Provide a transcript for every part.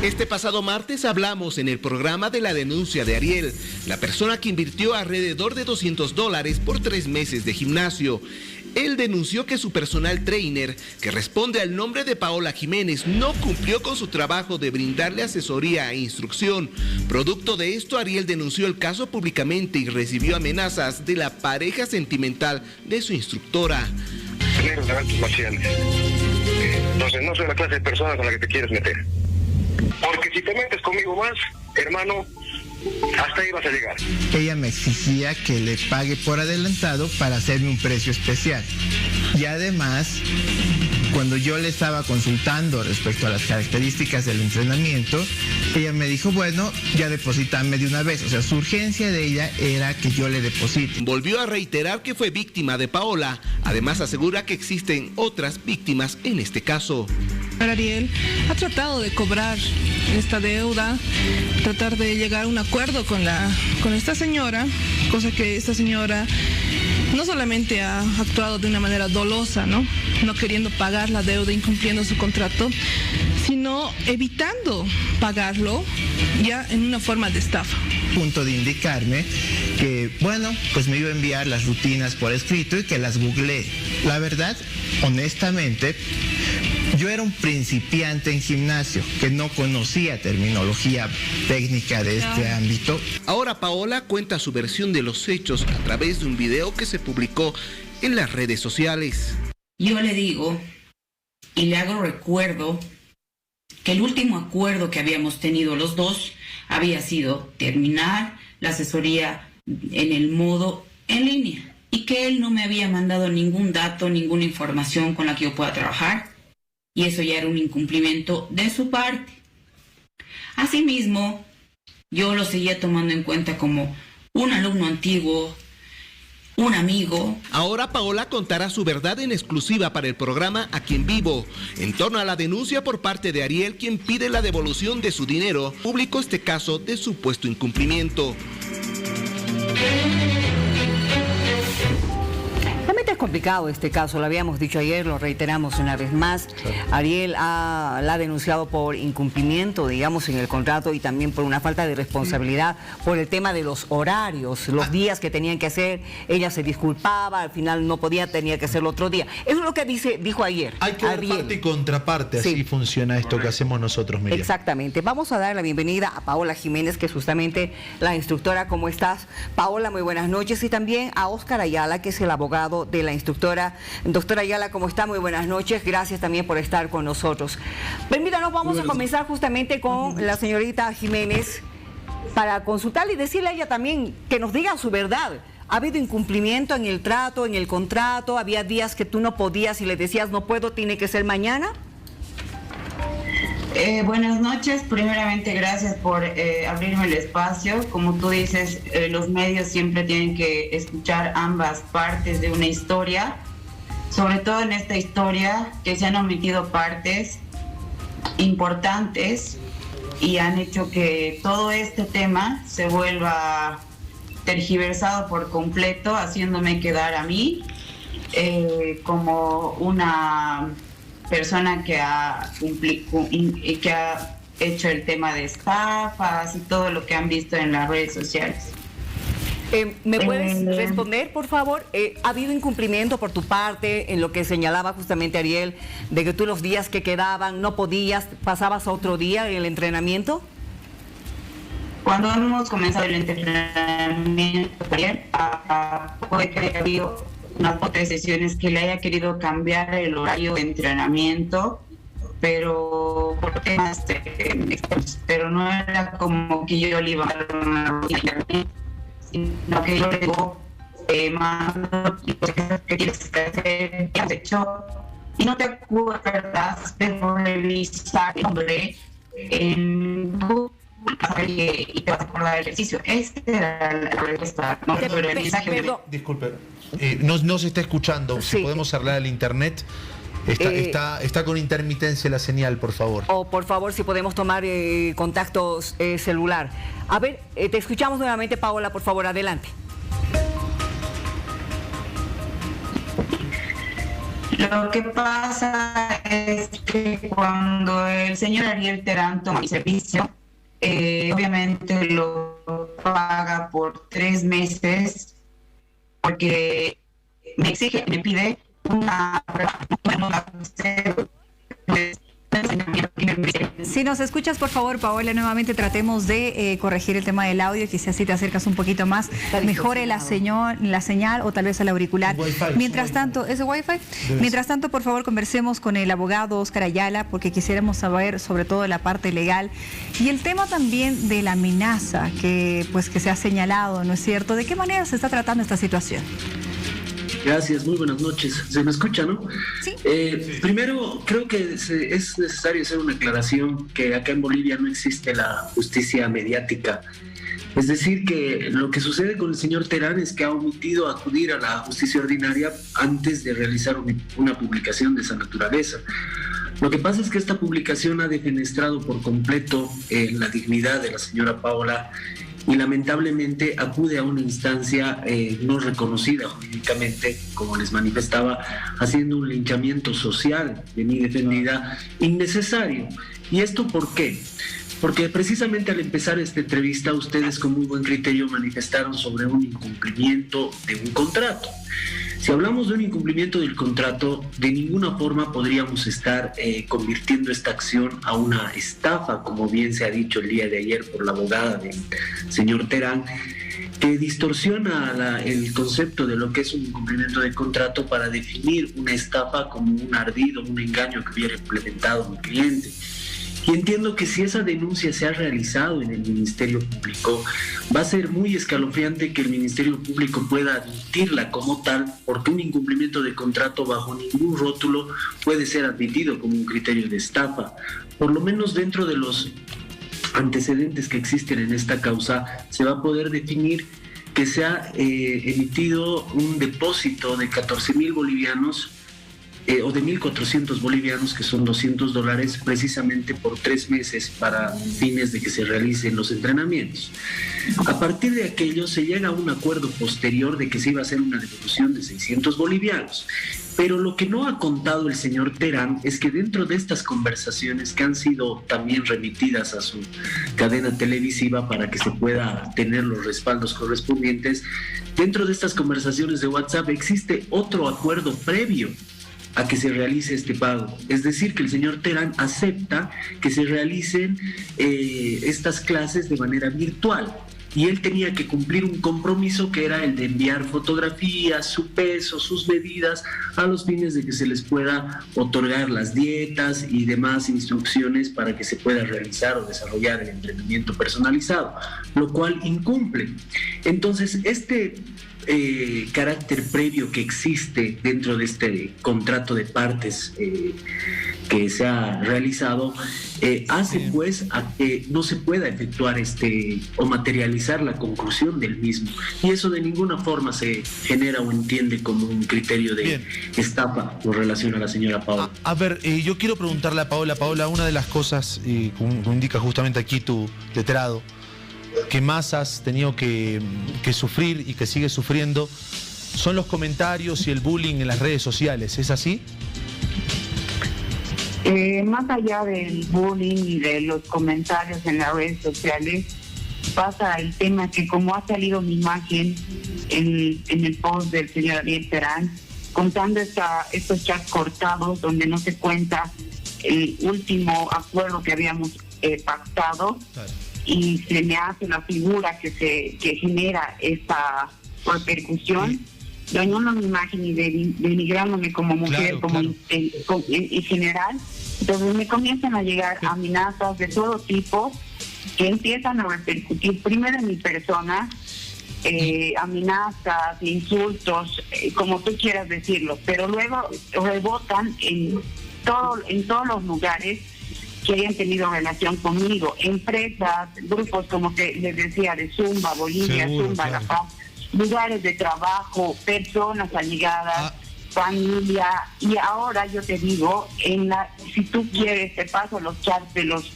Este pasado martes hablamos en el programa de la denuncia de Ariel, la persona que invirtió alrededor de $200 por 3 meses de gimnasio. Él denunció que su personal trainer, que responde al nombre de Paola Jiménez, no cumplió con su trabajo de brindarle asesoría e instrucción. Producto de esto, Ariel denunció el caso públicamente y recibió amenazas de la pareja sentimental de su instructora. Tener eventos marciales. Entonces no soy la clase de persona con la que te quieres meter. Porque si te metes conmigo más, hermano, hasta ahí vas a llegar. Ella me exigía que le pague por adelantado para hacerme un precio especial. Y además, cuando yo le estaba consultando respecto a las características del entrenamiento, ella me dijo, bueno, ya deposítame de una vez. O sea, su urgencia de ella era que yo le deposite. Volvió a reiterar que fue víctima de Paola. Además, asegura que existen otras víctimas en este caso. Ariel ha tratado de cobrar esta deuda, tratar de llegar a un acuerdo con esta señora, cosa que esta señora no solamente ha actuado de una manera dolosa, no queriendo pagar la deuda, incumpliendo su contrato, sino evitando pagarlo ya en una forma de estafa. Punto de indicarme que, bueno, pues me iba a enviar las rutinas por escrito y que las googleé. La verdad, honestamente, yo era un principiante en gimnasio que no conocía terminología técnica de este ámbito. Ahora Paola cuenta su versión de los hechos a través de un video que se publicó en las redes sociales. Yo le digo y le hago recuerdo que el último acuerdo que habíamos tenido los dos había sido terminar la asesoría en el modo en línea y que él no me había mandado ningún dato, ninguna información con la que yo pueda trabajar. Y eso ya era un incumplimiento de su parte. Asimismo, yo lo seguía tomando en cuenta como un alumno antiguo, un amigo. Ahora Paola contará su verdad en exclusiva para el programa Aquí en Vivo. En torno a la denuncia por parte de Ariel, quien pide la devolución de su dinero, publicó este caso de supuesto incumplimiento. Es complicado este caso, lo habíamos dicho ayer, lo reiteramos una vez más. Ariel la ha denunciado por incumplimiento, digamos, en el contrato y también por una falta de responsabilidad por el tema de los horarios, los días que tenían que hacer. Ella se disculpaba, al final no podía, tenía que hacerlo otro día. Eso es lo que dijo ayer. Hay que dar parte y contraparte, así funciona esto que hacemos nosotros, Miriam. Exactamente. Vamos a dar la bienvenida a Paola Jiménez, que es justamente la instructora. ¿Cómo estás, Paola? Muy buenas noches. Y también a Óscar Ayala, que es el abogado de la instructora. Doctora Ayala, ¿cómo está? Muy buenas noches. Gracias también por estar con nosotros. Permítanos, vamos a comenzar justamente con la señorita Jiménez para consultarle y decirle a ella también que nos diga su verdad. ¿Ha habido incumplimiento en el trato, en el contrato? ¿Había días que tú no podías y le decías no puedo, tiene que ser mañana? Buenas noches. Primeramente, gracias por abrirme el espacio. Como tú dices, los medios siempre tienen que escuchar ambas partes de una historia. Sobre todo en esta historia, que se han omitido partes importantes y han hecho que todo este tema se vuelva tergiversado por completo, haciéndome quedar a mí como una persona que ha hecho el tema de estafas y todo lo que han visto en las redes sociales. ¿Me puedes responder, por favor? ¿Ha habido incumplimiento por tu parte en lo que señalaba justamente Ariel, de que tú los días que quedaban no podías, pasabas a otro día en el entrenamiento? Cuando hemos comenzado el entrenamiento, Ariel, puede que haya habido unas otras sesiones que le haya querido cambiar el horario de entrenamiento, pero por temas pero no era como que yo le iba a dar una rutina, sino que yo le digo, mando cosas que tienes que hacer, que has hecho, y no te acuerdas de revisar el nombre en Google y te vas a acordar del ejercicio. Esta era la respuesta, no sobre el mensaje. Disculpe, no se está escuchando. Si podemos arreglar el internet. Está con intermitencia la señal, por favor. O por favor, si podemos tomar contactos celular. A ver, te escuchamos nuevamente, Paola, por favor, adelante. Lo que pasa es que cuando el señor Ariel Terán toma mi servicio, obviamente lo paga por 3 meses porque me exige, me pide una Si nos escuchas, por favor, Paola, nuevamente tratemos de corregir el tema del audio, quizás si te acercas un poquito más, mejore la señal o tal vez al auricular. Mientras tanto, ¿es Wi-Fi? Mientras tanto, por favor, conversemos con el abogado Óscar Ayala, porque quisiéramos saber sobre todo la parte legal y el tema también de la amenaza que se ha señalado, ¿no es cierto? ¿De qué manera se está tratando esta situación? Gracias, muy buenas noches. ¿Se me escucha, no? Sí. Primero, creo que es necesario hacer una aclaración que acá en Bolivia no existe la justicia mediática. Es decir, que lo que sucede con el señor Terán es que ha omitido acudir a la justicia ordinaria antes de realizar una publicación de esa naturaleza. Lo que pasa es que esta publicación ha defenestrado por completo la dignidad de la señora Paola y lamentablemente acude a una instancia no reconocida jurídicamente, como les manifestaba, haciendo un linchamiento social de mi defendida innecesario. ¿Y esto por qué? Porque precisamente al empezar esta entrevista ustedes con muy buen criterio manifestaron sobre un incumplimiento de un contrato. Si hablamos de un incumplimiento del contrato, de ninguna forma podríamos estar convirtiendo esta acción a una estafa, como bien se ha dicho el día de ayer por la abogada del señor Terán, que distorsiona el concepto de lo que es un incumplimiento de contrato para definir una estafa como un ardid o un engaño que hubiera implementado mi cliente. Y entiendo que si esa denuncia se ha realizado en el Ministerio Público, va a ser muy escalofriante que el Ministerio Público pueda admitirla como tal, porque un incumplimiento de contrato bajo ningún rótulo puede ser admitido como un criterio de estafa. Por lo menos dentro de los antecedentes que existen en esta causa, se va a poder definir que se ha emitido un depósito de 14,000 bolivianos o de 1.400 bolivianos, que son $200, precisamente por 3 meses para fines de que se realicen los entrenamientos. A partir de aquello se llega a un acuerdo posterior de que se iba a hacer una devolución de 600 bolivianos. Pero lo que no ha contado el señor Terán es que dentro de estas conversaciones, que han sido también remitidas a su cadena televisiva para que se pueda tener los respaldos correspondientes, dentro de estas conversaciones de WhatsApp existe otro acuerdo previo a que se realice este pago. Es decir, que el señor Terán acepta que se realicen estas clases de manera virtual. Y él tenía que cumplir un compromiso que era el de enviar fotografías, su peso, sus medidas, a los fines de que se les pueda otorgar las dietas y demás instrucciones para que se pueda realizar o desarrollar el entrenamiento personalizado, lo cual incumple. Entonces, este carácter previo que existe dentro de este contrato de partes que se ha realizado hace pues a que no se pueda efectuar o materializar la conclusión del mismo, y eso de ninguna forma se genera o entiende como un criterio de estafa con relación a la señora Paola. A ver, yo quiero preguntarle a Paola, una de las cosas, como indica justamente aquí tu letrado, que más has tenido que sufrir y que sigues sufriendo, son los comentarios y el bullying en las redes sociales, ¿es así? Más allá del bullying y de los comentarios en las redes sociales, pasa el tema que como ha salido mi imagen en el post del señor Ariel Terán, contando estos chats cortados donde no se cuenta el último acuerdo que habíamos pactado, claro. Y se me hace la figura que genera esta repercusión, dañando mi imagen y denigrándome como mujer, claro. En general. Entonces me comienzan a llegar amenazas de todo tipo que empiezan a repercutir primero en mi persona, amenazas, insultos, como tú quieras decirlo, pero luego rebotan en todos los lugares que hayan tenido relación conmigo, empresas, grupos como que les decía de Zumba, Bolivia, seguro, Zumba, claro. La Paz, lugares de trabajo, personas allegadas, familia, y ahora yo te digo, si tú quieres te paso los chats de los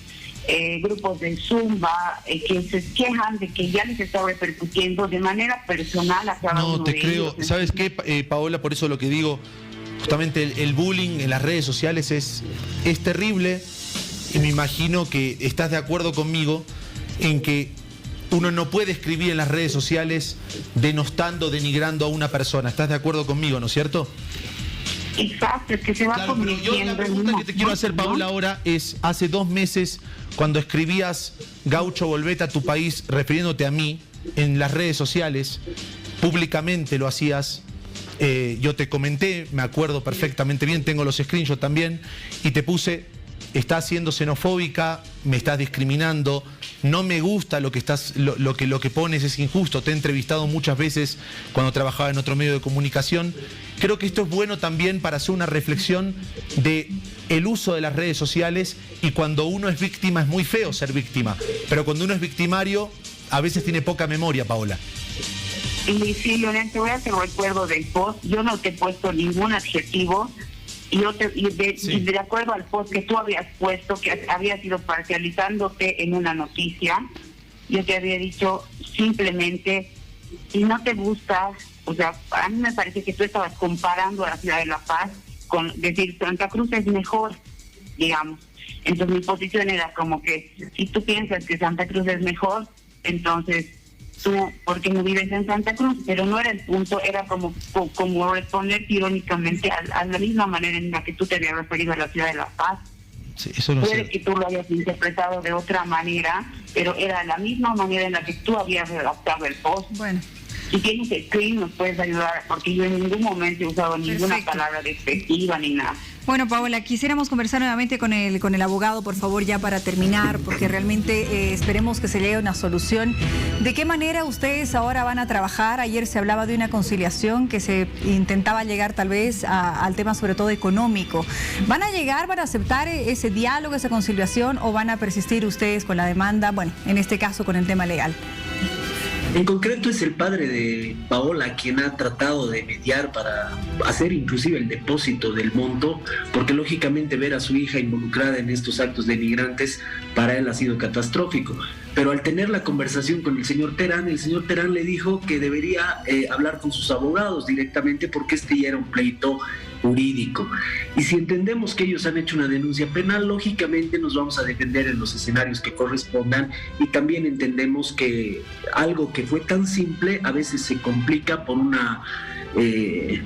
grupos de Zumba que se quejan de que ya les está repercutiendo de manera personal a cada uno de ellos. No, te creo. ¿Sabes qué, Paola? Por eso lo que digo, justamente el bullying en las redes sociales es terrible, y me imagino que estás de acuerdo conmigo en que uno no puede escribir en las redes sociales denostando, denigrando a una persona. ¿Estás de acuerdo conmigo, no es cierto? Exacto, es que se va convirtiendo. Yo la pregunta que te quiero hacer, Paola, ahora es, hace 2 meses, cuando escribías Gaucho, volvete a tu país, refiriéndote a mí, en las redes sociales, públicamente lo hacías, yo te comenté, me acuerdo perfectamente bien, tengo los screenshots también, y te puse, estás siendo xenofóbica, me estás discriminando, no me gusta lo que que pones, es injusto. Te he entrevistado muchas veces cuando trabajaba en otro medio de comunicación. Creo que esto es bueno también para hacer una reflexión de el uso de las redes sociales, y cuando uno es víctima es muy feo ser víctima, pero cuando uno es victimario a veces tiene poca memoria, Paola. Y sí, Leonel, te voy a hacer recuerdo del post. Yo no te he puesto ningún adjetivo. Y de acuerdo al post que tú habías puesto, que habías ido parcializándote en una noticia, yo te había dicho simplemente, si no te gusta, o sea, a mí me parece que tú estabas comparando a la ciudad de La Paz con decir Santa Cruz es mejor, digamos. Entonces mi posición era como que si tú piensas que Santa Cruz es mejor, entonces tú, porque no vives en Santa Cruz, pero no era el punto, era como responder irónicamente a la misma manera en la que tú te habías referido a la ciudad de La Paz. Sí, eso no Puede sé. que tú lo hayas interpretado de otra manera, pero era la misma manera en la que tú habías redactado el post. Bueno. Si tienes el screen nos puedes ayudar, porque yo en ningún momento he usado ninguna palabra despectiva ni nada. Bueno, Paola, quisiéramos conversar nuevamente con el abogado, por favor, ya para terminar, porque realmente esperemos que se llegue a una solución. ¿De qué manera ustedes ahora van a trabajar? Ayer se hablaba de una conciliación que se intentaba llegar tal vez al tema sobre todo económico. ¿Van a llegar, van a aceptar ese diálogo, esa conciliación, o van a persistir ustedes con la demanda, bueno, en este caso con el tema legal? En concreto es el padre de Paola quien ha tratado de mediar para hacer inclusive el depósito del monto, porque lógicamente ver a su hija involucrada en estos actos denigrantes para él ha sido catastrófico. Pero al tener la conversación con el señor Terán le dijo que debería hablar con sus abogados directamente, porque este ya era un pleito jurídico. Y si entendemos que ellos han hecho una denuncia penal, lógicamente nos vamos a defender en los escenarios que correspondan, y también entendemos que algo que fue tan simple a veces se complica por una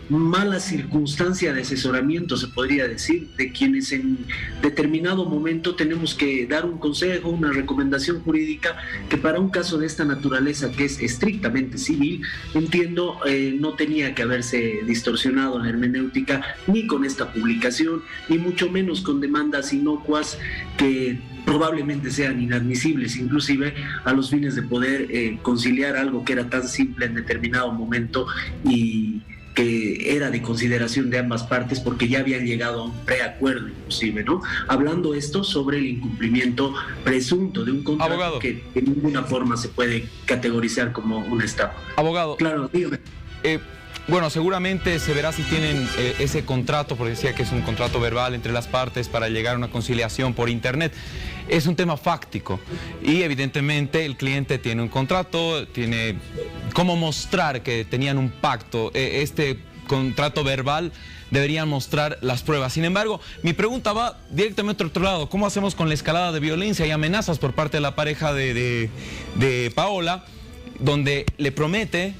mala circunstancia de asesoramiento, se podría decir, de quienes en determinado momento tenemos que dar un consejo, una recomendación jurídica que para un caso de esta naturaleza, que es estrictamente civil, entiendo no tenía que haberse distorsionado la hermenéutica ni con esta publicación, ni mucho menos con demandas inocuas que probablemente sean inadmisibles, inclusive a los fines de poder conciliar algo que era tan simple en determinado momento y que era de consideración de ambas partes, porque ya habían llegado a un preacuerdo inclusive, ¿no? Hablando esto sobre el incumplimiento presunto de un contrato. Abogado, que de ninguna forma se puede categorizar como una estafa. Abogado. Claro, dígame. Bueno, seguramente se verá si tienen ese contrato, porque decía que es un contrato verbal entre las partes para llegar a una conciliación por internet. Es un tema fáctico y evidentemente el cliente tiene un contrato, tiene cómo mostrar que tenían un pacto. Este contrato verbal deberían mostrar las pruebas. Sin embargo, mi pregunta va directamente a otro lado. ¿Cómo hacemos con la escalada de violencia y amenazas por parte de la pareja de Paola, donde le promete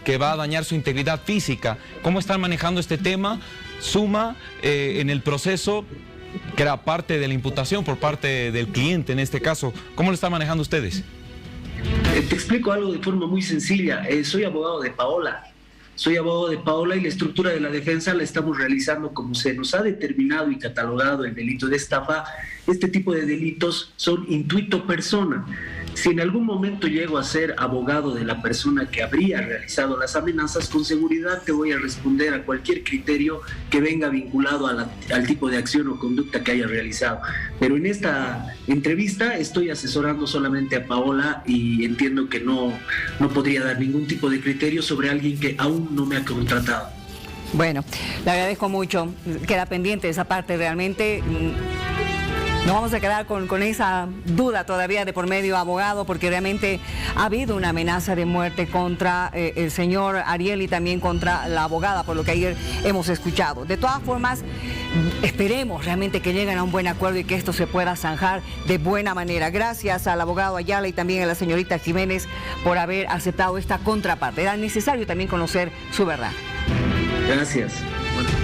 que va a dañar su integridad física? ¿Cómo están manejando este tema? Suma en el proceso, que era parte de la imputación por parte del cliente en este caso. ¿Cómo lo están manejando ustedes? Te explico algo de forma muy sencilla. Soy abogado de Paola. Soy abogado de Paola y la estructura de la defensa la estamos realizando como se nos ha determinado y catalogado el delito de estafa. Este tipo de delitos son intuito persona. Si en algún momento llego a ser abogado de la persona que habría realizado las amenazas, con seguridad te voy a responder a cualquier criterio que venga vinculado al tipo de acción o conducta que haya realizado. Pero en esta entrevista estoy asesorando solamente a Paola y entiendo que no podría dar ningún tipo de criterio sobre alguien que aún no me ha contratado. Bueno, le agradezco mucho. Queda pendiente esa parte realmente. Nos vamos a quedar con esa duda todavía de por medio, abogado, porque realmente ha habido una amenaza de muerte contra el señor Ariel y también contra la abogada, por lo que ayer hemos escuchado. De todas formas, esperemos realmente que lleguen a un buen acuerdo y que esto se pueda zanjar de buena manera. Gracias al abogado Ayala y también a la señorita Jiménez por haber aceptado esta contraparte. Era necesario también conocer su verdad. Gracias. Bueno.